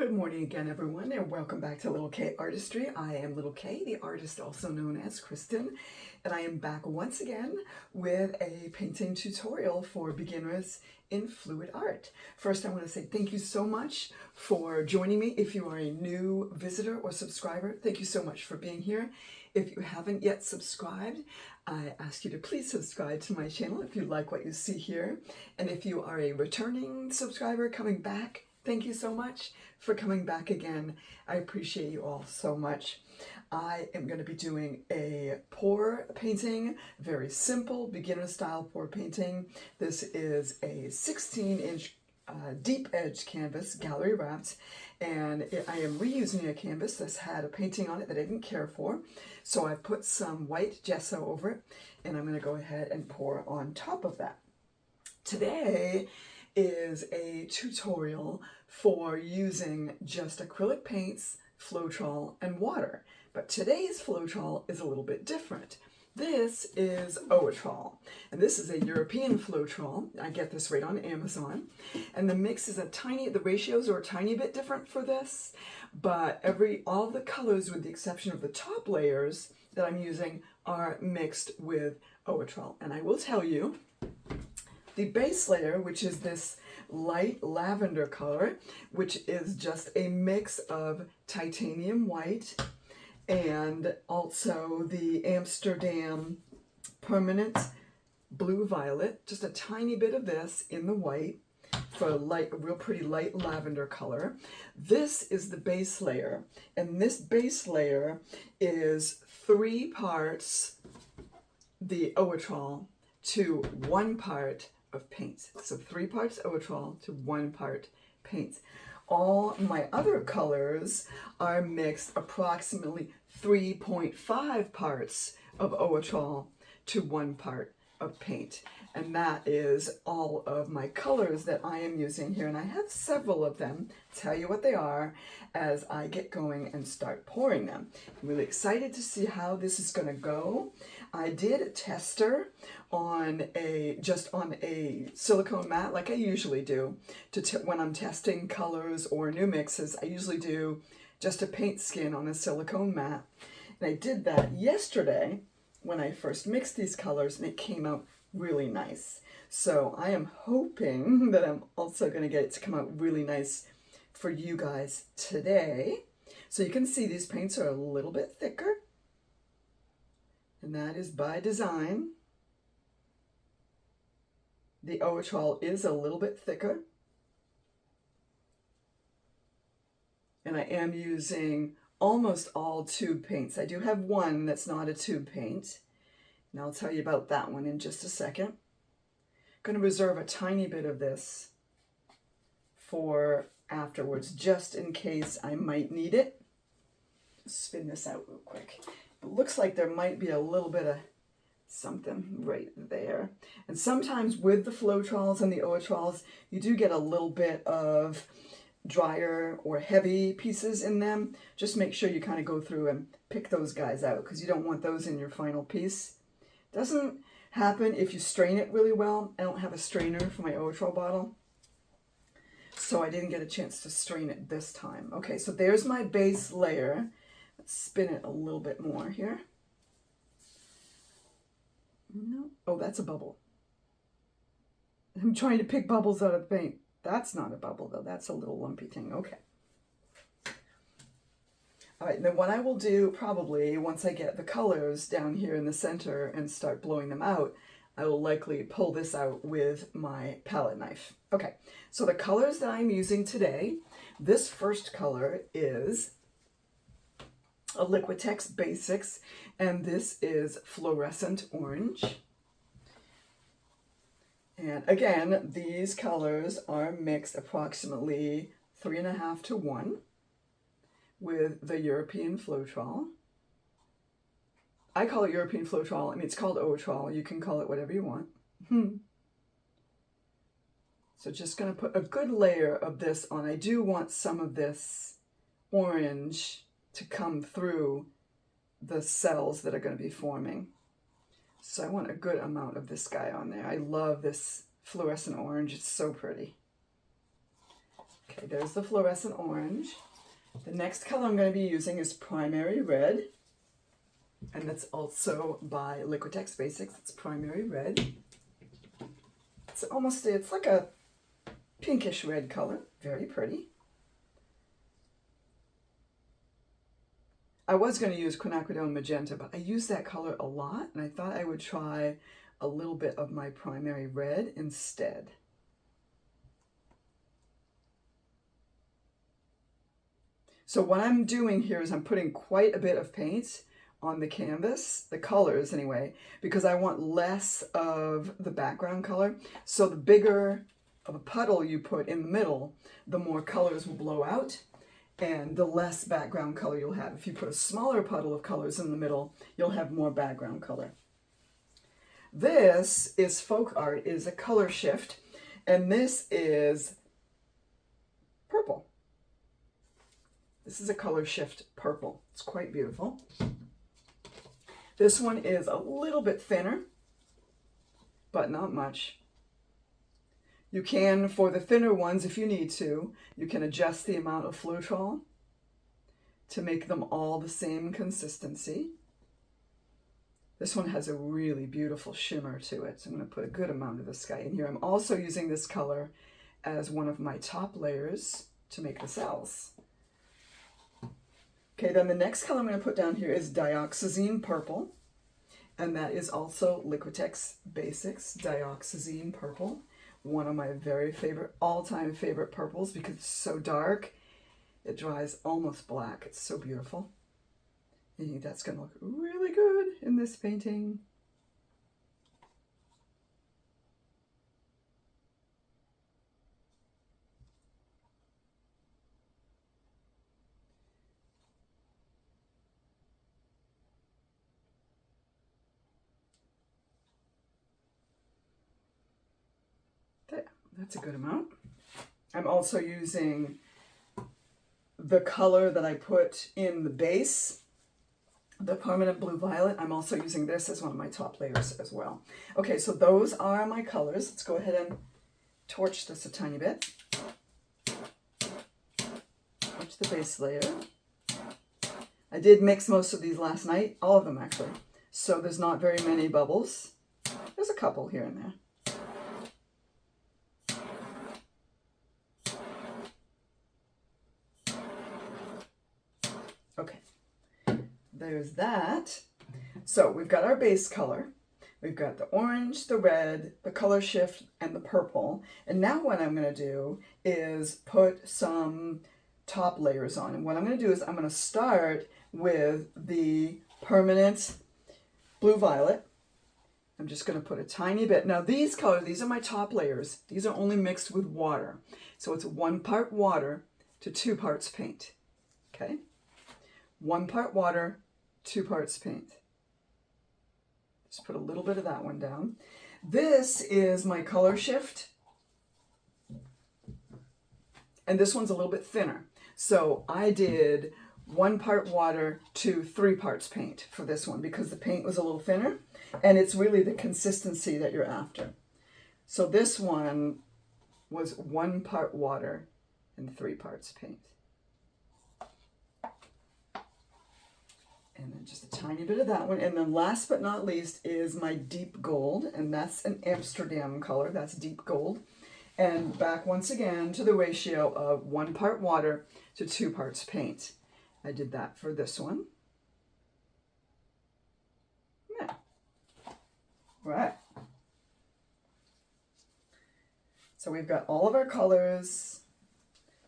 Good morning again, everyone, and welcome back to Little K Artistry. I am Little K, the artist also known as Kristen, and I am back once again with a painting tutorial for beginners in fluid art. First, I want to say thank you so much for joining me. If you are a new visitor or subscriber, thank you so much for being here. If you haven't yet subscribed, I ask you to please subscribe to my channel if you like what you see here. And if you are a returning subscriber coming back, thank you so much for coming back again. I appreciate you all so much. I am going to be doing a pour painting, very simple beginner style pour painting. This is a 16-inch deep edge canvas, gallery wrapped, and I am reusing a canvas that's had a painting on it that I didn't care for. So I put some white gesso over it, and I'm going to go ahead and pour on top of that. Today is a tutorial for using just acrylic paints, Floetrol, and water. But today's Floetrol is a little bit different. This is Owatrol, and this is a European Floetrol. I get this right on Amazon, and the mix is the ratios are a tiny bit different for this, but all the colors with the exception of the top layers that I'm using are mixed with Owatrol. And I will tell you, the base layer, which is this light lavender color, which is just a mix of titanium white and also the Amsterdam permanent blue violet, just a tiny bit of this in the white for a real pretty light lavender color. This is the base layer, and this base layer is 3 parts the Owatrol to 1 part of paint. So 3 parts Owatrol to 1 part paint. All my other colors are mixed approximately 3.5 parts of Owatrol to 1 part of paint. And that is all of my colors that I am using here. And I have several of them. Tell you what they are as I get going and start pouring them. I'm really excited to see how this is going to go. I did a tester on just on a silicone mat like I usually do when I'm testing colors or new mixes. I usually do just a paint skin on a silicone mat. And I did that yesterday when I first mixed these colors, and it came out really nice. So I am hoping that I'm also going to get it to come out really nice for you guys today. So you can see these paints are a little bit thicker, and that is by design. The Owatrol is a little bit thicker, and I am using almost all tube paints. I do have one that's not a tube paint, and I'll tell you about that one in just a second. I'm going to reserve a tiny bit of this for afterwards, just in case I might need it. Just spin this out real quick. It looks like there might be a little bit of something right there. And sometimes with the Floetrols and the Owatrols, you do get a little bit of drier or heavy pieces in them. Just make sure you kind of go through and pick those guys out, because you don't want those in your final piece. Doesn't happen if you strain it really well. I don't have a strainer for my Owatrol bottle, so I didn't get a chance to strain it this time. Okay, so there's my base layer. Let's spin it a little bit more here. No, oh, that's a bubble. I'm trying to pick bubbles out of the paint. That's not a bubble though, that's a little lumpy thing. Okay. All right, then what I will do probably once I get the colors down here in the center and start blowing them out, I will likely pull this out with my palette knife. Okay, so the colors that I'm using today, this first color is a Liquitex Basics, and this is Fluorescent Orange. And again, these colors are mixed approximately 3.5 to 1 with the European Floetrol. I call it European Floetrol. I mean, it's called Owatrol. You can call it whatever you want. So just going to put a good layer of this on. I do want some of this orange to come through the cells that are going to be forming. So I want a good amount of this guy on there. I love this fluorescent orange. It's so pretty. Okay, there's the fluorescent orange. The next color I'm going to be using is Primary Red. And that's also by Liquitex Basics. It's Primary Red. It's like a pinkish red color. Very pretty. I was going to use quinacridone magenta, but I use that color a lot, and I thought I would try a little bit of my Primary Red instead. So what I'm doing here is I'm putting quite a bit of paint on the canvas, the colors anyway, because I want less of the background color. So the bigger of a puddle you put in the middle, the more colors will blow out and the less background color you'll have. If you put a smaller puddle of colors in the middle, you'll have more background color. This is Folk Art, is a color shift, and this is purple. This is a color shift purple. It's quite beautiful. This one is a little bit thinner, but not much. You can, for the thinner ones, if you need to, you can adjust the amount of Owatrol to make them all the same consistency. This one has a really beautiful shimmer to it, so I'm going to put a good amount of this guy in here. I'm also using this color as one of my top layers to make the cells. Okay, then the next color I'm going to put down here is Dioxazine Purple, and that is also Liquitex Basics Dioxazine Purple. One of my very favorite, all-time favorite purples because it's so dark. It dries almost black. It's so beautiful. I think that's going to look really good in this painting. There, that's a good amount. I'm also using the color that I put in the base, the permanent blue violet. I'm also using this as one of my top layers as well. Okay, so those are my colors. Let's go ahead and torch this a tiny bit. Torch the base layer. I did mix most of these last night, all of them actually. So there's not very many bubbles. There's a couple here and there. Okay, there's that. So we've got our base color. We've got the orange, the red, the color shift, and the purple. And now what I'm going to do is put some top layers on. And what I'm going to do is I'm going to start with the permanent blue violet. I'm just going to put a tiny bit. Now these colors, these are my top layers. These are only mixed with water. So it's 1 part water to 2 parts paint. Okay? 1 part water, 2 parts paint. Just put a little bit of that one down. This is my color shift. And this one's a little bit thinner. So I did 1 part water to 3 parts paint for this one because the paint was a little thinner. And it's really the consistency that you're after. So this one was 1 part water and 3 parts paint. And then just a tiny bit of that one. And then last but not least is my deep gold. And that's an Amsterdam color. That's deep gold. And back once again to the ratio of 1 part water to 2 parts paint. I did that for this one. Yeah. Right. So we've got all of our colors.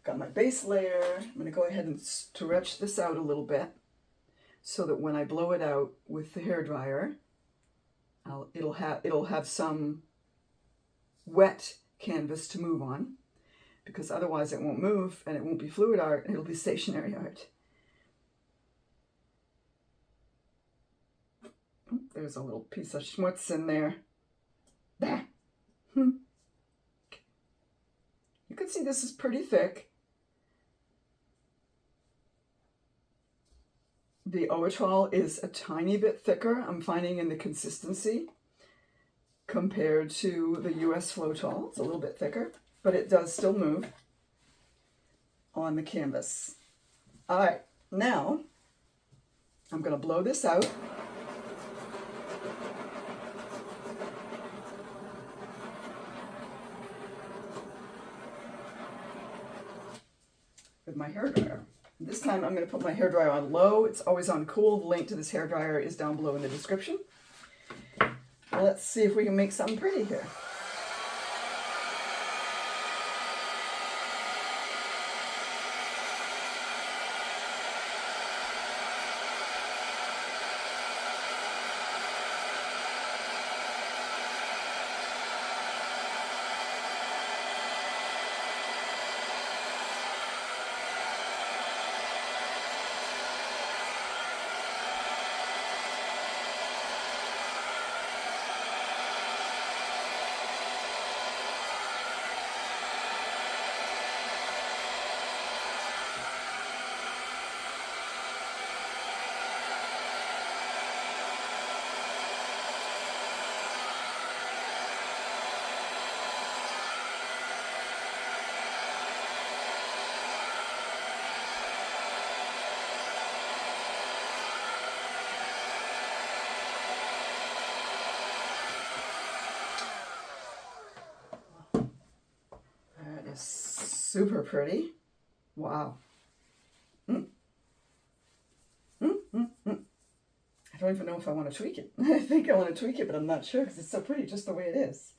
Got my base layer. I'm going to go ahead and stretch this out a little bit, so that when I blow it out with the hairdryer, it'll have some wet canvas to move on, because otherwise it won't move and it won't be fluid art, it'll be stationary art. Oh, there's a little piece of schmutz in there. There. You can see this is pretty thick. The Owatrol is a tiny bit thicker, I'm finding, in the consistency compared to the US Floetrol. It's a little bit thicker, but it does still move. on the canvas. All right, now I'm going to blow this out. With my hairdryer. This time I'm going to put my hairdryer on low. It's always on cool. The link to this hairdryer is down below in the description. Let's see if we can make something pretty here. Super pretty. Wow. I don't even know if I want to tweak it. I think I want to tweak it, but I'm not sure because it's so pretty just the way it is.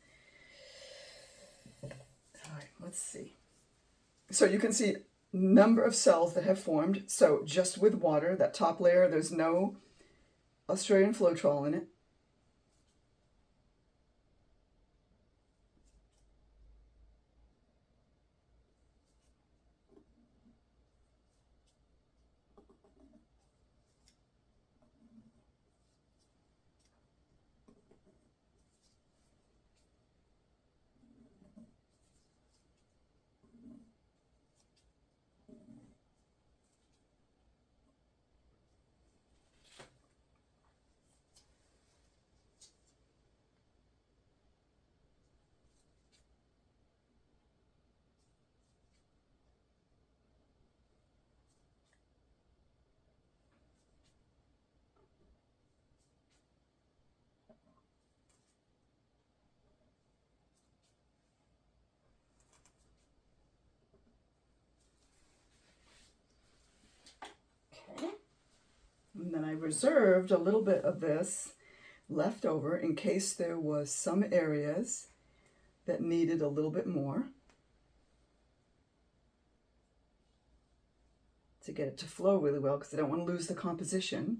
All right, let's see. So you can see number of cells that have formed. So just with water, that top layer, there's no Australian Floetrol in it. And then I reserved a little bit of this left over in case there was some areas that needed a little bit more to get it to flow really well, because I don't want to lose the composition.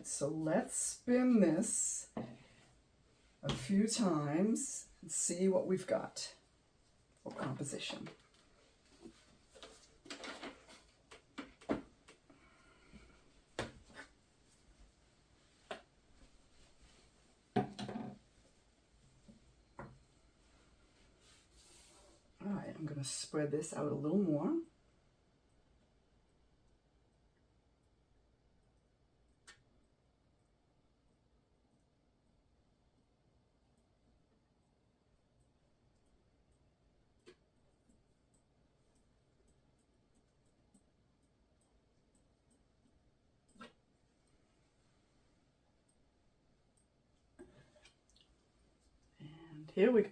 So let's spin this a few times and see what we've got for composition. All right, I'm going to spread this out a little more. Here we go.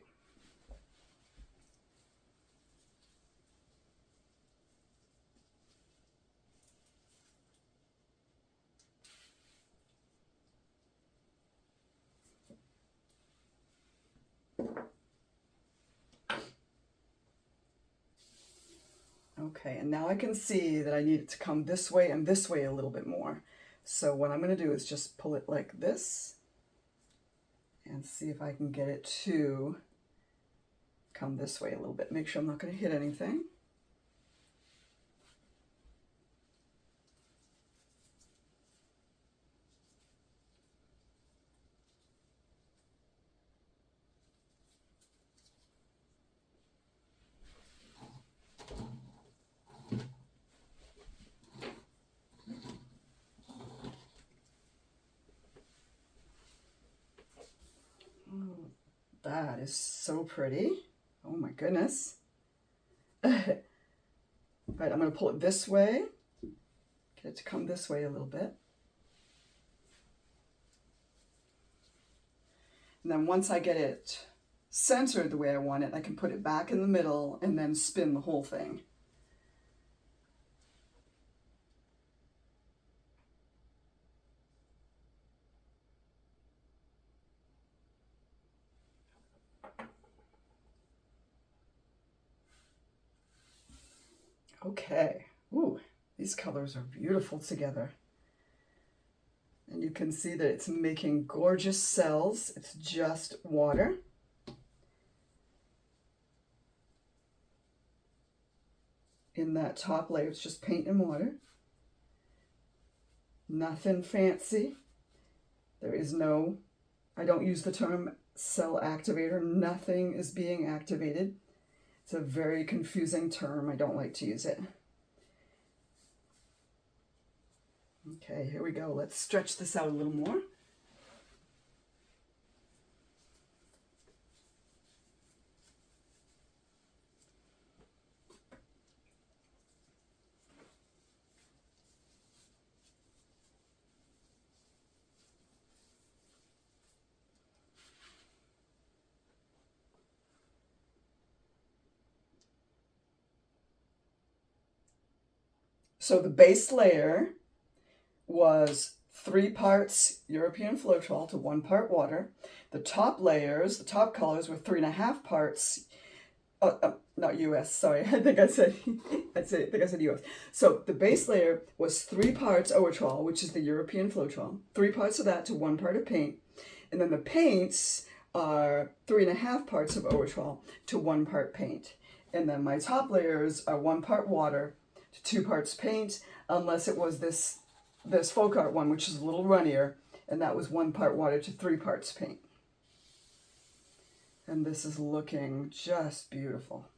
Okay, and now I can see that I need it to come this way and this way a little bit more. So what I'm going to do is just pull it like this and see if I can get it to come this way a little bit. Make sure I'm not going to hit anything. That is so pretty. Oh my goodness. All right, I'm going to pull it this way. Get it to come this way a little bit. And then once I get it centered the way I want it, I can put it back in the middle and then spin the whole thing. Okay. Ooh, these colors are beautiful together. And you can see that it's making gorgeous cells. It's just water. In that top layer, it's just paint and water. Nothing fancy. There is no, I don't use the term cell activator. Nothing is being activated. It's a very confusing term. I don't like to use it. Okay, here we go. Let's stretch this out a little more. So the base layer was 3 parts European Floetrol to 1 part water. The top layers, the top colors were 3.5 parts, not US, sorry, I think I said US. So the base layer was 3 parts Owatrol, which is the European Floetrol, 3 parts of that to 1 part of paint. And then the paints are 3.5 parts of Owatrol to 1 part paint. And then my top layers are 1 part water to 2 parts paint, unless it was this folk art one, which is a little runnier, and that was 1 part water to 3 parts paint. And this is looking just beautiful.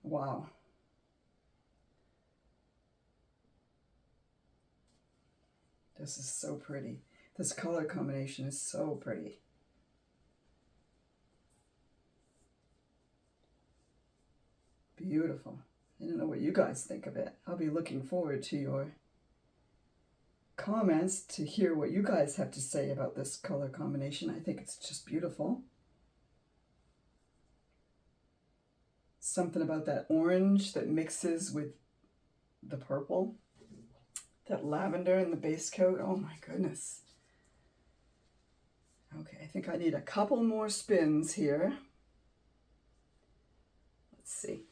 Wow. This is so pretty. This color combination is so pretty. Beautiful. I don't know what you guys think of it. I'll be looking forward to your comments to hear what you guys have to say about this color combination. I think it's just beautiful. Something about that orange that mixes with the purple. That lavender in the base coat. Oh my goodness. Okay, I think I need a couple more spins here. Let's see.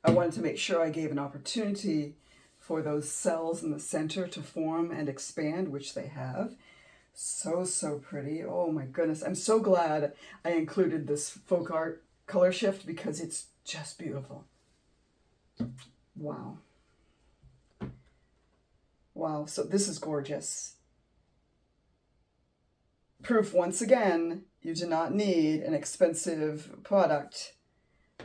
I wanted to make sure I gave an opportunity for those cells in the center to form and expand, which they have. So, so pretty. Oh my goodness. I'm so glad I included this folk art color shift because it's just beautiful. Wow. Wow. So this is gorgeous. Proof once again, you do not need an expensive product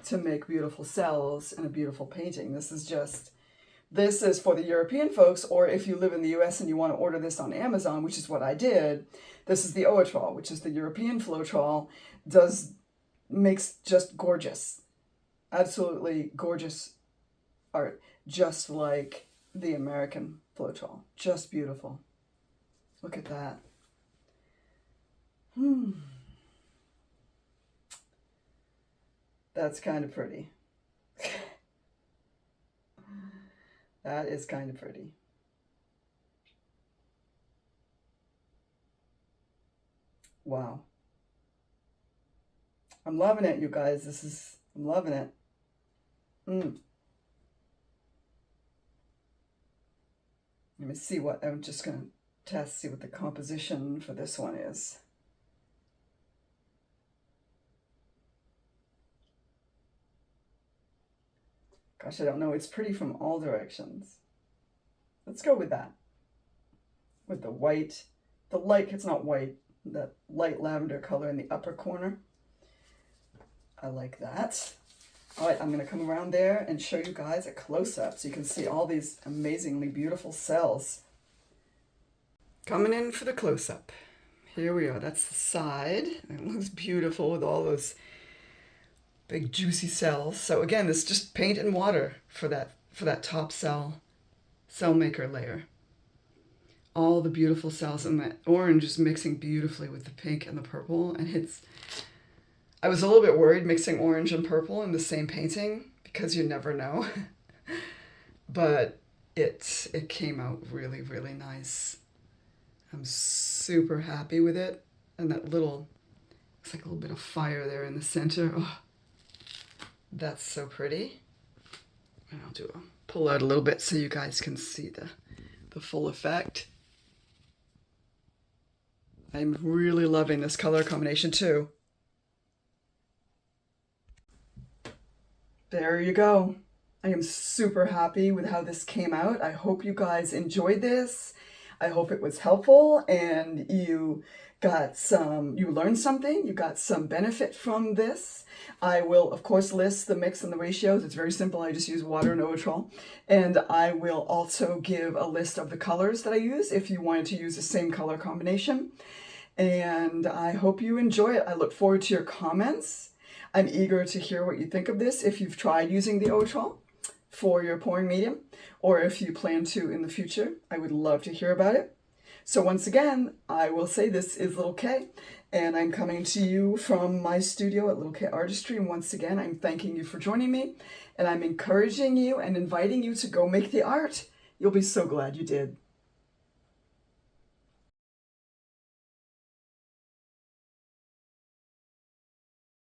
to make beautiful cells and a beautiful painting. This is for the European folks, or if you live in the US and you want to order this on Amazon, which is what I did, this is the Owatrol, which is the European Floetrol, makes just gorgeous, absolutely gorgeous art, just like the American Floetrol. Just beautiful. Look at that. That's kind of pretty. That is kind of pretty. Wow. I'm loving it, you guys. I'm loving it. Let me see I'm just going to see what the composition for this one is. Gosh, I don't know. It's pretty from all directions. Let's go with that. With the white, the light, it's not white, the light lavender color in the upper corner. I like that. All right, I'm gonna come around there and show you guys a close-up so you can see all these amazingly beautiful cells. Coming in for the close-up. Here we are, that's the side. It looks beautiful with all those big juicy cells. So again, this is just paint and water for that top cell maker layer. All the beautiful cells, and that orange is mixing beautifully with the pink and the purple, and I was a little bit worried mixing orange and purple in the same painting because you never know. But it came out really, really nice. I'm super happy with it. And that looks like a little bit of fire there in the center. Oh, that's so pretty. And I'll pull out a little bit so you guys can see the full effect. I'm really loving this color combination too. There you go. I am super happy with how this came out. I hope you guys enjoyed this. I hope it was helpful and you learned something, you got some benefit from this. I will, of course, list the mix and the ratios. It's very simple. I just use water and Owatrol. And I will also give a list of the colors that I use if you wanted to use the same color combination. And I hope you enjoy it. I look forward to your comments. I'm eager to hear what you think of this if you've tried using the Owatrol for your pouring medium, or if you plan to in the future. I would love to hear about it. So once again, I will say this is Little K, and I'm coming to you from my studio at Little K Artistry. And once again, I'm thanking you for joining me, and I'm encouraging you and inviting you to go make the art. You'll be so glad you did.